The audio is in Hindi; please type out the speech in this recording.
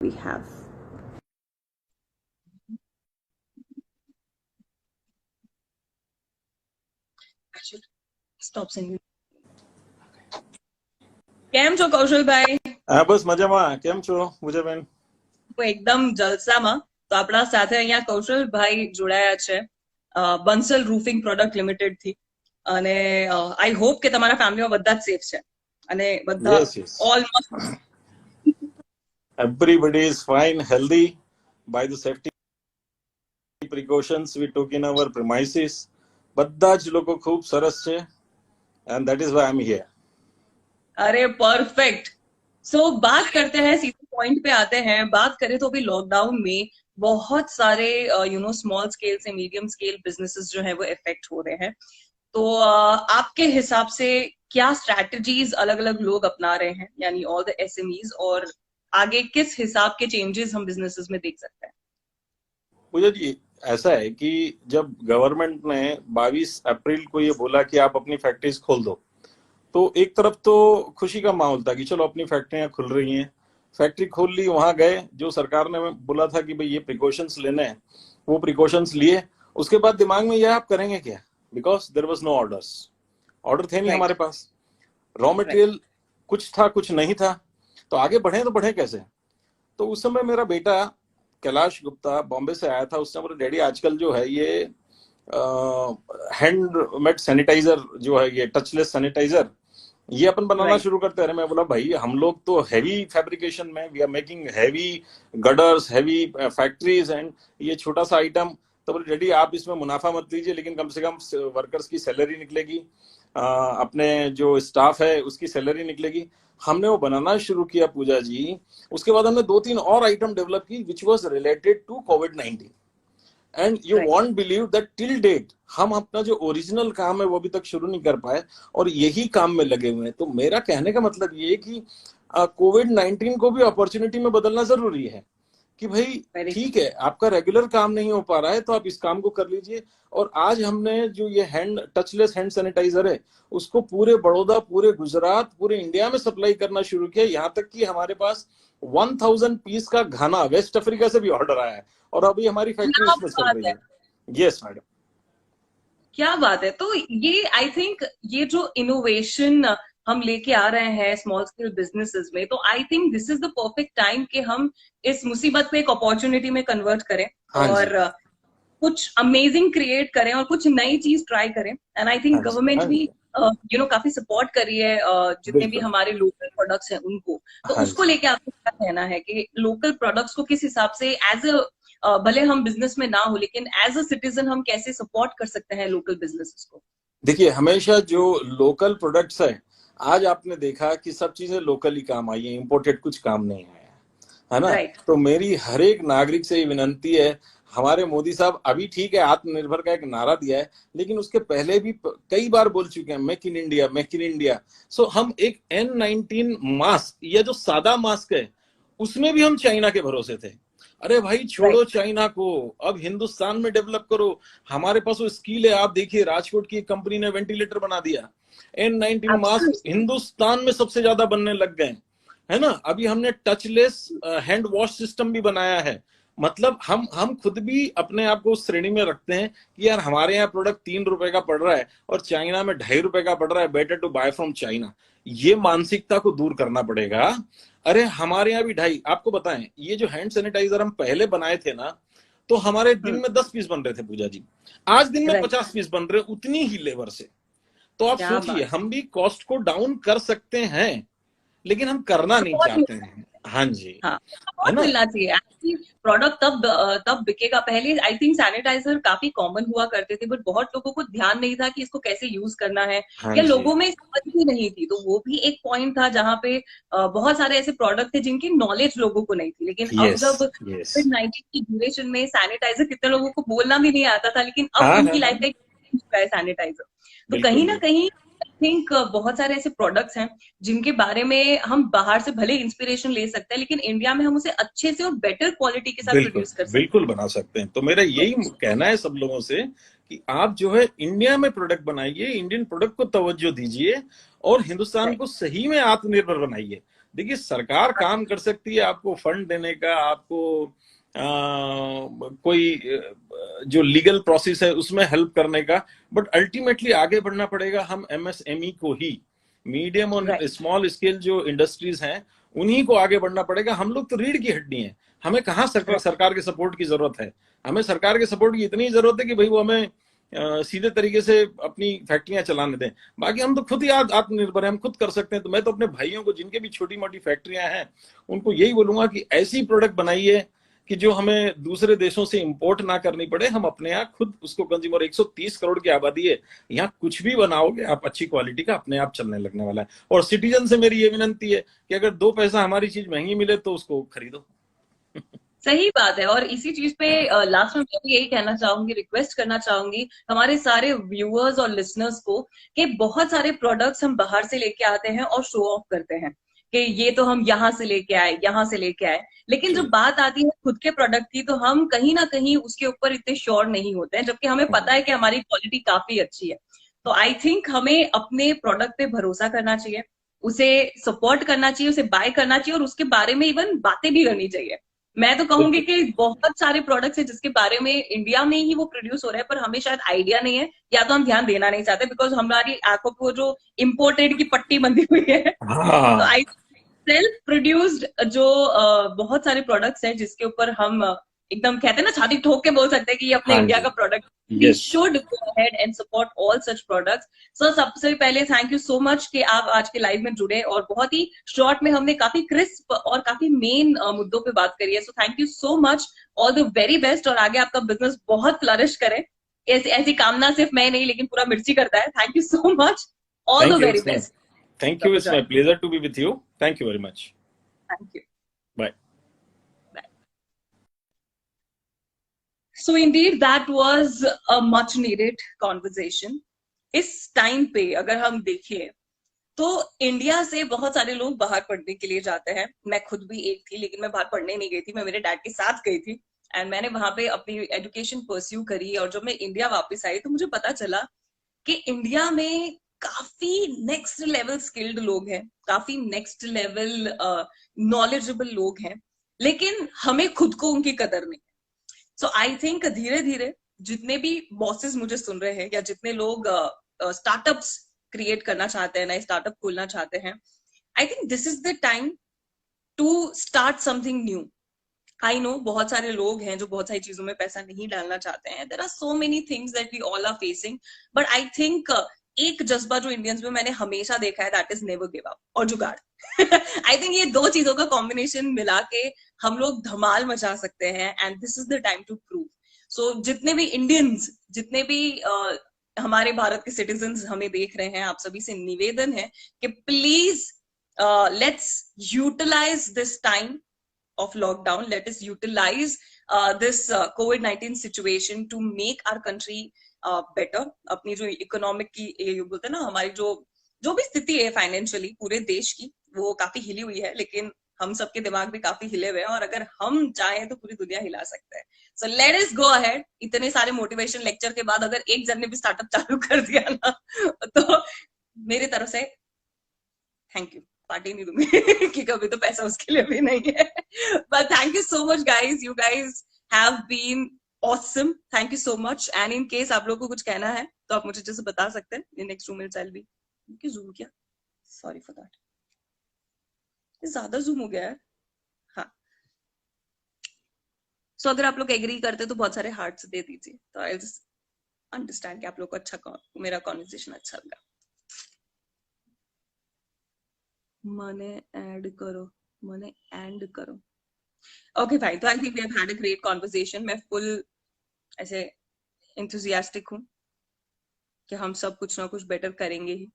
we have. Stop singing. કેમ છો કૌશલભાઈ? હા બસ મજામાં. કેમ છો પૂજાબેન? હું એકદમ જલસામાં. તો આપણા સાથે અહીંયા કૌશલભાઈ જોડાયા છે બંસલ રૂફિંગ પ્રોડક્ટ લિમિટેડ થી, અને આઈ હોપ કે તમારા ફેમિલીમાં બધા જ સેફ છે અને બધા almost everybody is fine, healthy by the safety precautions we took in our premises. બધા જ લોકો ખૂબ સરસ છે, and that is why I'm here. अरे परफेक्ट. सो बात करते हैं, सीधे पॉइंट पे आते हैं. बात करें तो अभी लॉकडाउन में बहुत सारे स्मॉल स्केल से मीडियम स्केल बिजनेसेस जो है वो इफेक्ट हो रहे हैं. तो आपके हिसाब से क्या स्ट्रैटेजीज अलग अलग लोग अपना रहे हैं, यानी ऑल द एसएमईज, और आगे किस हिसाब के चेंजेस हम बिजनेसेस में देख सकते हैं? पूजा जी, ऐसा है कि जब गवर्नमेंट ने 22 अप्रैल को ये बोला कि आप अपनी फैक्ट्रीज खोल दो, तो एक तरफ तो खुशी का माहौल था कि चलो अपनी फैक्ट्रियां खुल रही हैं. फैक्ट्री खोल ली, वहां गए, जो सरकार ने बोला था कि भाई ये प्रिकॉशंस लेने हैं, वो प्रिकॉशंस लिए. उसके बाद दिमाग में यह आप करेंगे क्या, because there was no order थे नहीं हमारे पास. रॉ मटेरियल कुछ था कुछ नहीं था, तो आगे बढ़े तो बढ़े कैसे. तो उस समय मेरा बेटा कैलाश गुप्ता बॉम्बे से आया था. उसने बोला डैडी आजकल जो है ये हैंडमेड सैनिटाइजर जो है, ये टचलेस सैनिटाइजर, ये अपन बनाना शुरू करते हैं. मैं बोला भाई हम लोग तो हैवी फैब्रिकेशन में, we are making heavy girders, heavy factories, and ये छोटा सा आइटम. तो बोले डैडी आप इसमें मुनाफा मत लीजिए, लेकिन कम से कम वर्कर्स की सैलरी निकलेगी, अपने जो स्टाफ है उसकी सैलरी निकलेगी. हमने वो बनाना शुरू किया पूजा जी. उसके बाद हमने 2-3 और आइटम डेवलप की विच वॉज रिलेटेड टू कोविड-19. And you won't believe that till date हम अपना जो ओरिजिनल काम है वो अभी तक शुरू नहीं कर पाए, और यही काम में लगे हुए हैं. तो मेरा कहने का मतलब ये है कि कोविड-19 को भी अपॉर्चुनिटी में बदलना जरूरी है कि भाई ठीक है आपका रेगुलर काम नहीं हो पा रहा है तो आप इस काम को कर लीजिए. और आज हमने जो ये टचलेस हैंड सैनिटाइजर है उसको पूरे बड़ौदा, पूरे गुजरात, पूरे इंडिया में सप्लाई करना शुरू किया. यहाँ तक कि हमारे पास 1000 पीस का घाना वेस्ट अफ्रीका से भी ऑर्डर आया है, और अभी हमारी फैक्ट्री इसमें चल रही है. यस मैडम, क्या बात है. तो ये आई थिंक ये जो इनोवेशन हम लेके आ रहे हैं स्मॉल स्केल बिजनेसेस में, तो I think this is the perfect time कि हम इस मुसीबत को एक अपॉर्चुनिटी में कन्वर्ट करें और कुछ अमेजिंग क्रिएट करें और कुछ नई चीज ट्राई करें. एंड आई थिंक गवर्नमेंट भी काफी सपोर्ट कर रही है जितने भी हमारे लोकल प्रोडक्ट्स हैं उनको. तो उसको लेके आपको क्या कहना है कि लोकल प्रोडक्ट्स को किस हिसाब से एज अ भले हम बिजनेस में ना हो लेकिन एज अ सिटीजन हम कैसे सपोर्ट कर सकते हैं लोकल बिजनेसेस को? देखिए हमेशा जो लोकल प्रोडक्ट्स है, आज आपने देखा कि सब चीजें लोकली काम आई है, इंपोर्टेड कुछ काम नहीं है ना. तो मेरी हर एक नागरिक से विनंती है, हमारे मोदी साहब अभी ठीक है आत्मनिर्भर का एक नारा दिया है, लेकिन उसके पहले भी कई बार बोल चुके हैं make in India, make in India. So हम एक N19 मास्क या जो सादा मास्क है उसमें भी हम चाइना के भरोसे थे. अरे भाई छोड़ो चाइना को, अब हिंदुस्तान में डेवलप करो. हमारे पास वो स्किल है. आप देखिए राजकोट की एक कंपनी ने वेंटिलेटर बना दिया. N19 मास्क हिंदुस्तान में सबसे ज्यादा बनने लग गए, है ना. अभी हमने टचलेस हैंड वॉश सिस्टम भी बनाया है. मतलब हम खुद भी अपने आप को उस श्रेणी में रखते हैं कि यार हमारे यहाँ प्रोडक्ट 3 रुपए का पड़ रहा है और चाइना में 2.5 रुपए का पड़ रहा है, better to buy from China. ये मानसिकता को दूर करना पड़ेगा. अरे हमारे यहाँ भी 2.5, आपको बताएं ये जो हैंड सैनिटाइजर हम पहले बनाए थे ना, तो हमारे दिन में 10 पीस बन रहे थे पूजा जी. आज दिन में 50 पीस बन रहे, उतनी ही लेबर से. तो आप सोचिए हम भी कॉस्ट को डाउन कर सकते हैं, लेकिन हम करना नहीं चाहते हैं. हाँ जी, है ना, मिलना चाहिए. प्रोडक्ट तब बिकेगा. पहले आई थिंक सैनिटाइजर काफी कॉमन हुआ करते थे, बट बहुत लोगों को ध्यान नहीं था कि इसको कैसे यूज करना है, या लोगों में समझ भी नहीं थी. तो वो भी एक पॉइंट था जहाँ पे बहुत सारे ऐसे प्रोडक्ट थे जिनकी नॉलेज लोगों को नहीं थी. लेकिन अब जब कोविड-19 की ड्यूरेशन में सैनिटाइजर कितने लोगों को बोलना भी नहीं आता था, लेकिन अब उनकी लाइफ का है सैनिटाइजर. तो कहीं ना कहीं आई थिंक बहुत सारे ऐसे प्रोडक्ट्स हैं जिनके बारे में हम बाहर से भले इंस्पिरेशन ले सकते हैं, लेकिन इंडिया में हम उसे अच्छे से और बेटर क्वालिटी के साथ प्रोड्यूस कर सकते हैं. बिल्कुल बना सकते हैं. तो मेरा यही कहना है सब लोगों से कि आप जो है इंडिया में प्रोडक्ट बनाइए, इंडियन प्रोडक्ट को तवज्जो दीजिए और हिंदुस्तान को सही में आत्मनिर्भर बनाइए. देखिए सरकार काम कर सकती है आपको फंड देने का, आपको कोई जो लीगल प्रोसेस है उसमें हेल्प करने का, बट अल्टीमेटली आगे बढ़ना पड़ेगा हम एमएसएमई को ही, मीडियम और स्मॉल स्केल जो इंडस्ट्रीज हैं उन्हीं को आगे बढ़ना पड़ेगा। हम लोग तो रीढ़ की हड्डी हैं, हमें कहाँ सरकार के सपोर्ट की जरूरत है। हमें सरकार के सपोर्ट की इतनी जरूरत है कि भाई वो हमें सीधे तरीके से अपनी फैक्ट्रियां चलाने दें, बाकी हम तो खुद ही आत्मनिर्भर हैं, हम खुद कर सकते हैं। तो मैं तो अपने भाइयों को जिनके भी छोटी मोटी फैक्ट्रियां हैं उनको यही बोलूंगा कि ऐसी प्रोडक्ट बनाइए कि जो हमें दूसरे देशों से इंपोर्ट ना करनी पड़े, हम अपने यहाँ खुद उसको कंज्यूमर, 130 करोड़ की आबादी है, यहाँ कुछ भी बनाओगे आप अच्छी क्वालिटी का, अपने आप चलने लगने वाला है। और सिटीजन से मेरी ये विनंती है कि अगर 2 पैसा हमारी चीज महंगी मिले तो उसको खरीदो। सही बात है। और इसी चीज पे लास्ट में मैं यही कहना चाहूंगी, रिक्वेस्ट करना चाहूंगी हमारे सारे व्यूअर्स और लिसनर्स को कि बहुत सारे प्रोडक्ट्स हम बाहर से लेके आते हैं और शो ऑफ करते हैं कि ये तो हम यहाँ से लेके आए, यहाँ से लेके आए, लेकिन जब बात आती है खुद के प्रोडक्ट की तो हम कहीं ना कहीं उसके ऊपर इतने श्योर नहीं होते हैं, जबकि हमें पता है कि हमारी क्वालिटी काफी अच्छी है। तो आई थिंक हमें अपने प्रोडक्ट पे भरोसा करना चाहिए, उसे सपोर्ट करना चाहिए, उसे बाय करना चाहिए और उसके बारे में इवन बातें भी करनी चाहिए। मैं तो कहूंगी कि बहुत सारे प्रोडक्ट्स हैं जिसके बारे में इंडिया में ही वो प्रोड्यूस हो रहे हैं पर हमें शायद आइडिया नहीं है, या तो हम ध्यान देना नहीं चाहते बिकॉज हमारी आंखों को जो इम्पोर्टेड की पट्टी बंधी हुई है। तो आई सेल्फ प्रोड्यूस्ड जो बहुत सारे प्रोडक्ट्स हैं जिसके ऊपर हम एकदम कहते हैं ना छाती ठोक के बोल सकते हैं कि ये अपने इंडिया का product, we should go ahead and support all such products. Sir सबसे पहले थैंक यू सो मच कि आप आज के लाइव में जुड़े और बहुत ही शॉर्ट में हमने काफी क्रिस्प और काफी मेन मुद्दों पे बात करी है। So thank you so much, all the very best और आगे आपका बिजनेस बहुत फ्लरिश करे। ऐसी कामना सिर्फ मैं नहीं लेकिन पूरा मिर्ची करता है। Thank you so much, all the very best. Thank you. It's my pleasure to be with you. Thank you very much. Thank you. Bye. Bye. So indeed, that was a much needed conversation. इस टाइम पे अगर हम देखें तो इंडिया से बहुत सारे लोग बाहर पढ़ने के लिए जाते हैं। मैं खुद भी एक थी, लेकिन मैं बाहर पढ़ने नहीं गई थी, मैं मेरे डैड के साथ गई थी एंड मैंने वहां पे अपनी एजुकेशन परस्यू करी। और जब मैं इंडिया वापस आई तो मुझे पता चला कि इंडिया में काफी नेक्स्ट लेवल स्किल्ड लोग हैं, काफी नेक्स्ट लेवल नॉलेजेबल लोग हैं, लेकिन हमें खुद को उनकी कदर नहीं। सो आई थिंक धीरे धीरे जितने भी बॉसेस मुझे सुन रहे हैं या जितने लोग स्टार्टअप्स क्रिएट करना चाहते हैं, नए स्टार्टअप खोलना चाहते हैं, I think this is the time to start something new. I know बहुत सारे लोग हैं जो बहुत सारी चीजों में पैसा नहीं डालना चाहते हैं, there are so many things that we all are facing, but I think एक जज्बा जो इंडियंस में मैंने हमेशा देखा है, that is never give up और जुगाड़। आई थिंक ये दो चीजों का कॉम्बिनेशन मिला के हम लोग धमाल मचा सकते हैं and this is the time to prove. So जितने भी इंडियंस, जितने भी हमारे भारत के सिटीजन्स हमें देख रहे हैं, आप सभी से निवेदन है कि please let's utilise this time of lockdown, let us utilize this COVID-19 situation to make our country better। अपनी जो इकोनॉमिक की ये बोलते हैं ना, हमारी जो भी स्थिति है फाइनेंशियली पूरे देश की, वो काफी हिली हुई है, लेकिन हम सबके दिमाग भी काफी हिले हुए हैं और अगर हम चाहें तो पूरी दुनिया हिला सकते हैं। So let us go ahead. इतने सारे मोटिवेशन लेक्चर के बाद अगर एक जन ने भी स्टार्टअप चालू कर दिया ना तो मेरी तरफ से थैंक यू, पार्टी नहीं दूंगी कि कभी तो पैसा उसके लिए भी नहीं है। But thank you so much guys, you guys have been awesome, thank you so much. And in case आप लोगों को कुछ कहना है तो आप मुझे जैसे बता सकते हैं in next 2 minutes I will be zoom किया, सॉरी फॉर दैट, ज्यादा जूम हो गया है। हाँ, सो अगर आप लोग एग्री करते तो बहुत सारे हार्ट्स दे दीजिए, तो आई जस्ट अंडरस्टैंड कि आप लोग को अच्छा, मेरा कॉन्वर्सेशन अच्छा लगा। मने ऐड करो, मने एंड करो। ओके फाइन, तो I think we have had a great conversation. मैं फुल ऐसे एंथुसियास्टिक हूँ कि हम सब कुछ ना कुछ बेटर करेंगे ही।